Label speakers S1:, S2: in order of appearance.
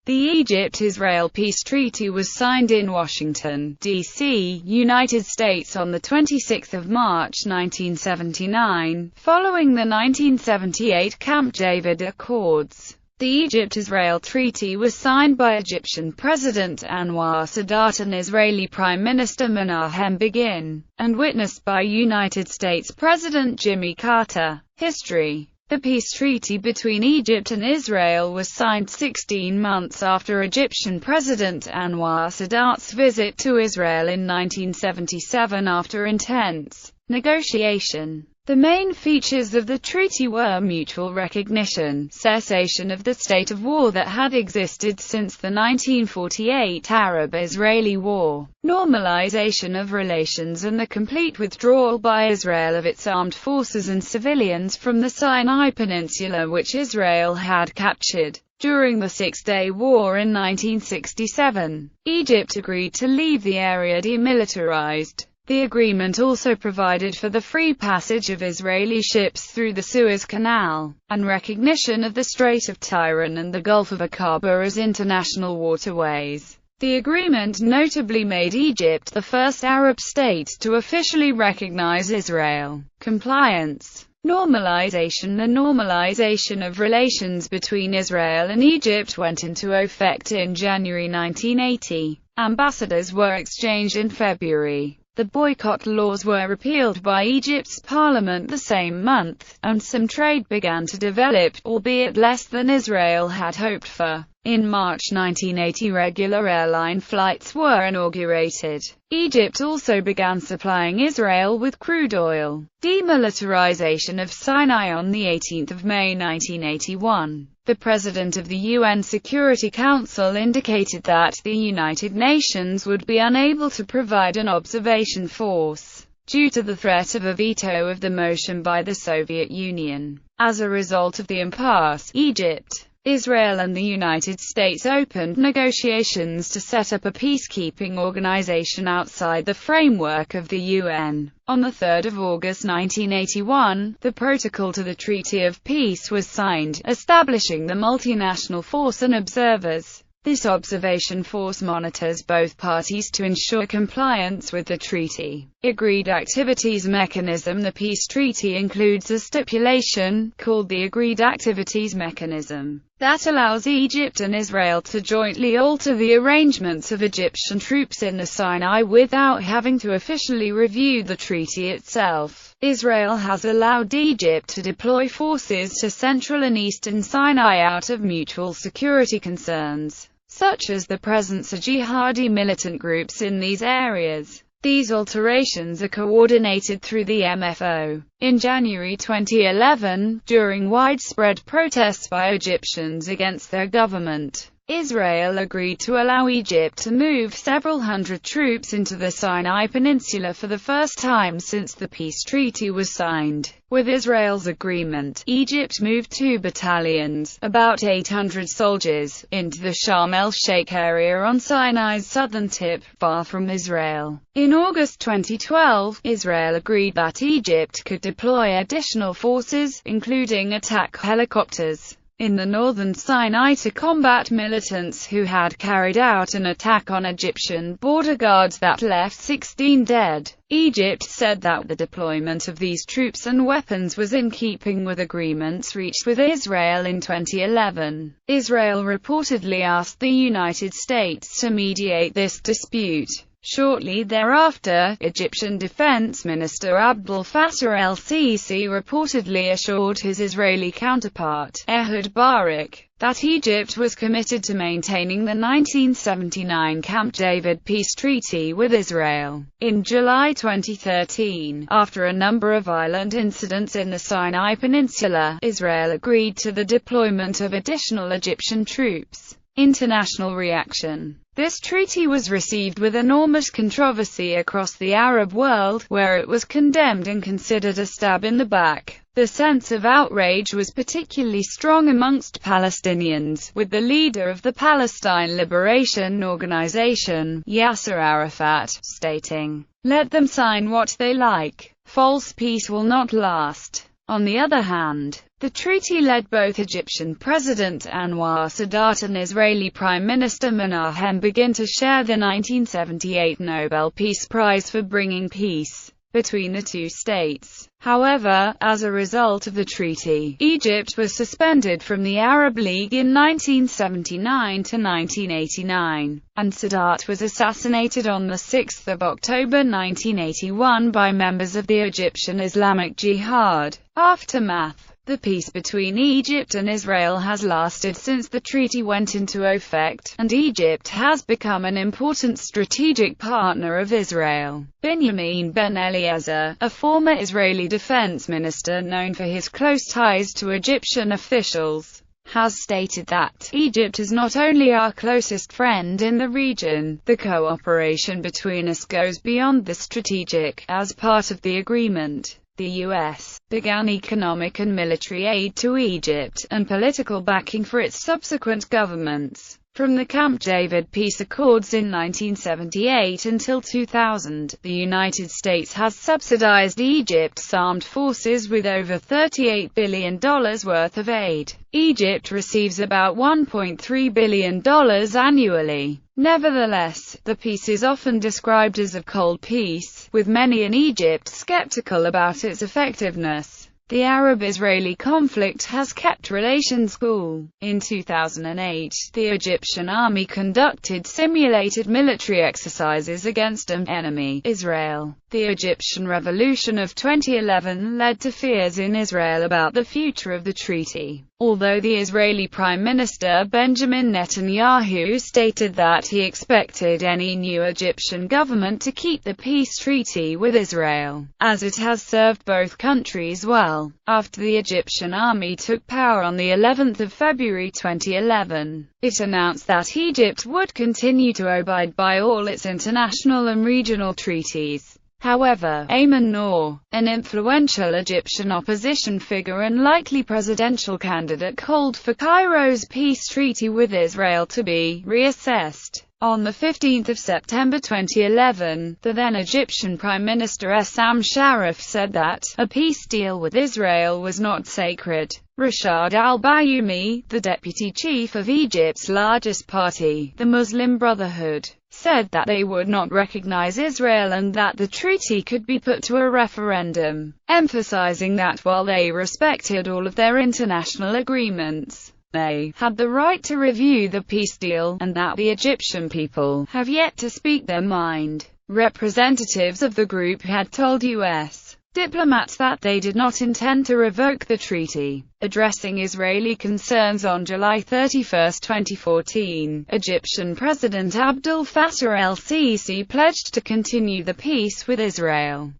S1: The Egypt-Israel peace treaty was signed in Washington, D.C., United States on 26 March 1979, following the 1978 Camp David Accords. The Egypt-Israel treaty was signed by Egyptian President Anwar Sadat and Israeli Prime Minister Menachem Begin, and witnessed by United States President Jimmy Carter. History. The peace treaty between Egypt and Israel was signed 16 months after Egyptian President Anwar Sadat's visit to Israel in 1977 after intense negotiation. The main features of the treaty were mutual recognition, cessation of the state of war that had existed since the 1948 Arab-Israeli War, normalization of relations and the complete withdrawal by Israel of its armed forces and civilians from the Sinai Peninsula which Israel had captured during the Six-Day War in 1967. Egypt agreed to leave the area demilitarized. The agreement also provided for the free passage of Israeli ships through the Suez Canal, and recognition of the Strait of Tiran and the Gulf of Aqaba as international waterways. The agreement notably made Egypt the first Arab state to officially recognize Israel. Compliance. Normalization. The normalization of relations between Israel and Egypt went into effect in January 1980. Ambassadors were exchanged in February. The boycott laws were repealed by Egypt's parliament the same month, and some trade began to develop, albeit less than Israel had hoped for. In March 1980 regular airline flights were inaugurated. Egypt also began supplying Israel with crude oil. Demilitarization of Sinai. On 18 May 1981, the President of the UN Security Council indicated that the United Nations would be unable to provide an observation force due to the threat of a veto of the motion by the Soviet Union. As a result of the impasse, Egypt, Israel and the United States opened negotiations to set up a peacekeeping organization outside the framework of the UN. On 3 August 1981, the protocol to the Treaty of Peace was signed, establishing the multinational force and observers. This observation force monitors both parties to ensure compliance with the treaty. Agreed Activities Mechanism. The peace treaty includes a stipulation, called the Agreed Activities Mechanism, that allows Egypt and Israel to jointly alter the arrangements of Egyptian troops in the Sinai without having to officially review the treaty itself. Israel has allowed Egypt to deploy forces to central and eastern Sinai out of mutual security concerns, such as the presence of jihadi militant groups in these areas. These alterations are coordinated through the MFO. In January 2011, during widespread protests by Egyptians against their government, Israel agreed to allow Egypt to move several hundred troops into the Sinai Peninsula for the first time since the peace treaty was signed. With Israel's agreement, Egypt moved 2 battalions, about 800 soldiers, into the Sharm el-Sheikh area on Sinai's southern tip, far from Israel. In August 2012, Israel agreed that Egypt could deploy additional forces, including attack helicopters, in the northern Sinai to combat militants who had carried out an attack on Egyptian border guards that left 16 dead. Egypt said that the deployment of these troops and weapons was in keeping with agreements reached with Israel in 2011. Israel reportedly asked the United States to mediate this dispute. Shortly thereafter, Egyptian Defense Minister Abdel Fattah el-Sisi reportedly assured his Israeli counterpart, Ehud Barak, that Egypt was committed to maintaining the 1979 Camp David peace treaty with Israel. In July 2013, after a number of violent incidents in the Sinai Peninsula, Israel agreed to the deployment of additional Egyptian troops. International reaction. This treaty was received with enormous controversy across the Arab world, where it was condemned and considered a stab in the back. The sense of outrage was particularly strong amongst Palestinians, with the leader of the Palestine Liberation Organization, Yasser Arafat, stating, "Let them sign what they like. False peace will not last." On the other hand, The treaty led both Egyptian President Anwar Sadat and Israeli Prime Minister Menahem Begin to share the 1978 Nobel Peace Prize for bringing peace between the two states. However, as a result of the treaty, Egypt was suspended from the Arab League in 1979 to 1989, and Sadat was assassinated on 6 October 1981 by members of the Egyptian Islamic Jihad. Aftermath. The peace between Egypt and Israel has lasted since the treaty went into effect, and Egypt has become an important strategic partner of Israel. Benjamin Ben-Eliezer, a former Israeli defense minister known for his close ties to Egyptian officials, has stated that Egypt is not only our closest friend in the region, the cooperation between us goes beyond the strategic. As part of the agreement, the U.S. began economic and military aid to Egypt, and political backing for its subsequent governments. From the Camp David peace accords in 1978 until 2000, the United States has subsidized Egypt's armed forces with over $38 billion worth of aid. Egypt receives about $1.3 billion annually. Nevertheless, the peace is often described as a cold peace, with many in Egypt skeptical about its effectiveness. The Arab-Israeli conflict has kept relations cool. In 2008, the Egyptian army conducted simulated military exercises against an enemy, Israel. The Egyptian Revolution of 2011 led to fears in Israel about the future of the treaty. Although the Israeli Prime Minister Benjamin Netanyahu stated that he expected any new Egyptian government to keep the peace treaty with Israel, as it has served both countries well. After the Egyptian army took power on the 11th of February 2011, it announced that Egypt would continue to abide by all its international and regional treaties. However, Ayman Noor, an influential Egyptian opposition figure and likely presidential candidate, called for Cairo's peace treaty with Israel to be reassessed. On 15 September 2011, the then Egyptian Prime Minister Essam Sharif said that a peace deal with Israel was not sacred. Rashad al-Bayoumi, the deputy chief of Egypt's largest party, the Muslim Brotherhood, said that they would not recognize Israel and that the treaty could be put to a referendum, emphasizing that while they respected all of their international agreements, they had the right to review the peace deal, and that the Egyptian people have yet to speak their mind. Representatives of the group had told U.S. diplomats that they did not intend to revoke the treaty. Addressing Israeli concerns on July 31, 2014, Egyptian President Abdel Fattah el-Sisi pledged to continue the peace with Israel.